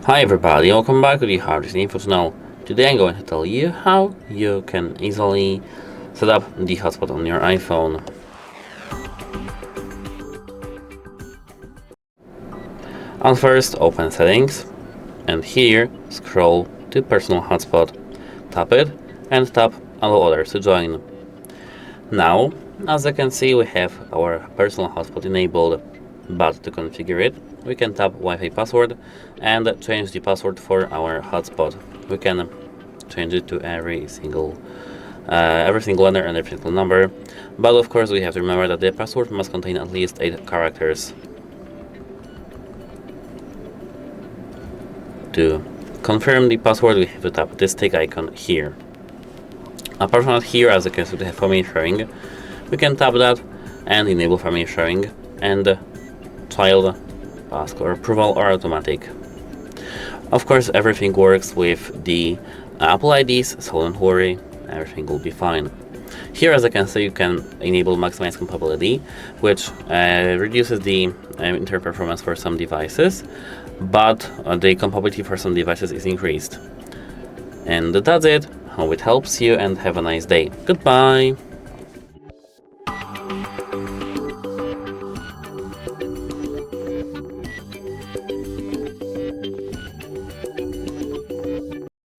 Hi everybody, welcome back to the HardReset.Info channel. Today I'm going to tell you how you can easily set up the hotspot on your iPhone. And first, open Settings, and here scroll to Personal Hotspot, tap it, and tap Allow others to join. Now, as you can see, we have our personal hotspot enabled, but to configure it, we can tap Wi-Fi password and change the password for our hotspot. We can change it to every single letter and every single number, but of course we have to remember that the password must contain at least 8 characters. To confirm the password, we have to tap this tick icon here. Apart from that, here, as you can see, we have family sharing. We can tap that and enable family sharing and child passcode approval or automatic. Of course, everything works with the Apple IDs, so don't worry, everything will be fine. Here, as you can see, you can enable maximize compatibility, which reduces the internet performance for some devices, but the compatibility for some devices is increased. And that's it. Hope it helps you and have a nice day. Goodbye!